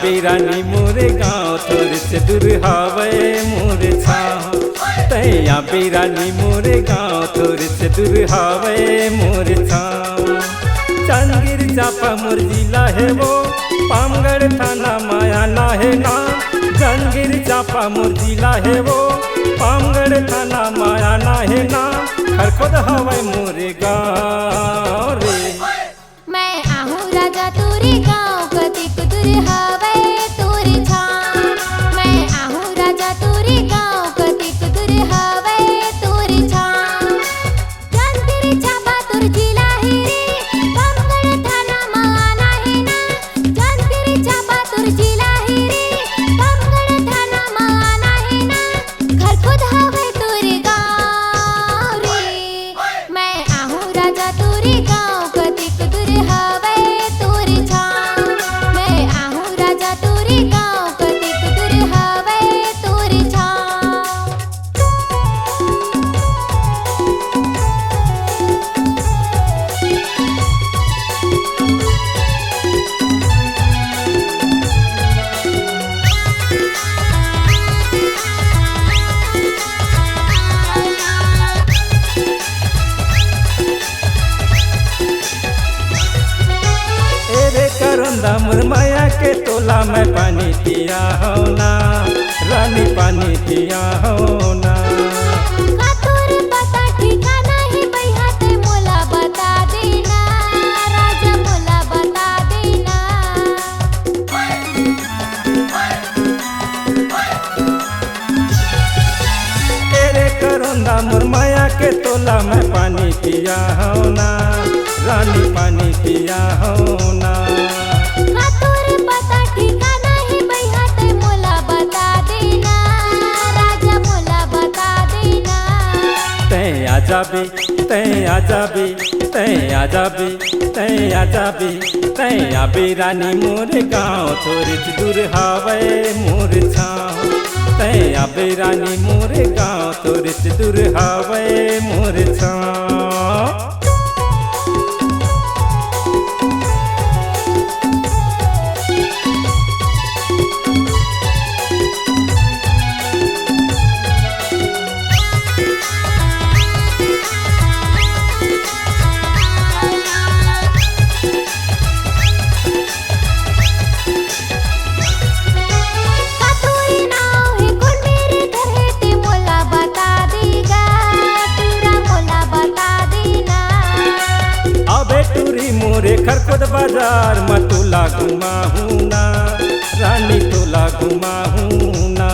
बेरानी मोरे गाँव थोड़े से दूर हवे मोर छाँव। तैया बेरानी मोरे गाँव थोड़े से दूर हवे मोर छाँव। जांजगीर चांपा मोर जिला है वो, पामगढ़ थाना माया ना है नाम। जांजगीर चांपा मोर जिला है वो, पामगढ़ थाना माया ना है नाम। खरखोद हवे मोरे गाँव रे। मैं आहूँ राजा तोरे गाँव कतिक दूर हवे तोरे छाँव। मैं आहूँ राजा तोरे गाँव कतिक दूर हवे तोरे छाँव। जांजगीर चांपा तोर जिला है रे, पामगढ़ थाना माना है ना। जांजगीर चांपा तोर जिला है रे, पामगढ़ थाना माना है ना। खरखोद हवे तोरे गाँव रे। मैं आहूँ राजा तोरे गाँव कतिक दूर हवे तोरे छाँव। मैं आहूँ राजा तोरे गाँव कतिक दूर हवे तोरे छाँव। एरे करंदा मोर माया के तोला मैं पानी पिया हो ना, रानी पानी पिया हो ना। का तोर पता ठिकाना है भैया ते मोला बता देना, राजा मोला बता देना। एरे करंदा मोर माया के तोला मैं पानी पिया हो ना, रानी पानी पिया हो ना। का तोर पता ठिकाना है भैया ते मोला बता देना, राजा मोला बता देना। तैं आजा भी, तैं आजा भी, तैं आजा भी, तैं आजा भी, तैं आबे रानी मोर गाँव थोड़े दूर हवे मोर छाँव। तैं आबे रानी मोर गाँव थोड़े दूर हवे मोर छाँव। का तोरे नाव है कौन मेरे घर है ते मोला बता देगा, पूरा मोला बता देना। अबे टूरी मोरे खरखोद बाजार में तोला घुमाहू ना, रानी तोला घुमाहू ना।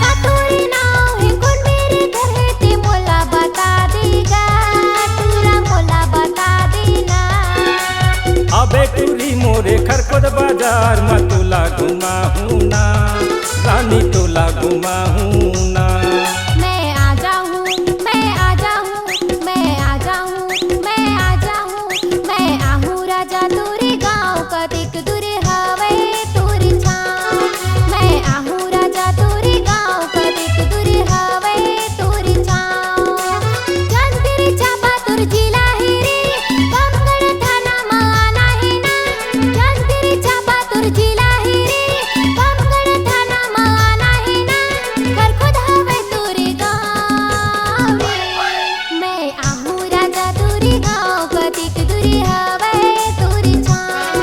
का तोरे नाव है कौन मेरे घर है ते मोला बता देगा, पूरा मोला बता देना। अबे टूरी मोरे खरखोद बाजार में तोला घुमाहू ना, रानी तोला घुमाहू ना। मैं आ जाऊँ, मैं आ जाऊँ, मैं आ जाऊँ, मैं आ जाऊँ। मैं आहूँ राजा तोरे गाँव कतिक दूर हवे तोरे छाँव। मैं आहूँ राजा तोरे गाँव कतिक दूर हवे तोरे छाँव। जांजगीर चांपा तोर जिला है रे, पामगढ़ थाना माना है ना। जांजगीर चांपा तोर जिला है रे, पामगढ़ थाना माना है ना। खरखोद हवे तोरे गाँव रे। मैं आहूँ राजा तोरे गाँव कतिक दूर हवे तोरे छाँव।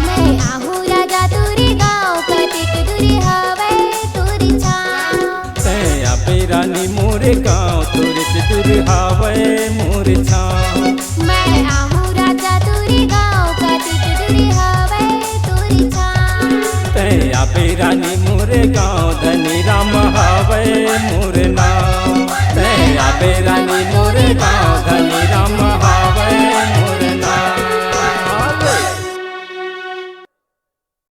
मैं आहूँ राजा तोरे गाँव कतिक दूर हवे तोरे छाँव। तैं आबे रानी मोरे गाँव थोड़े से दूर हवे मोर छाँव। मैं आहूँ राजा तोरे गाँव कतिक दूर हवे तोरे छाँव। तैं आबे रानी मोरे गाँव धनी राम हवे मोर नाम। तैं आबे रानी मोरे गाँव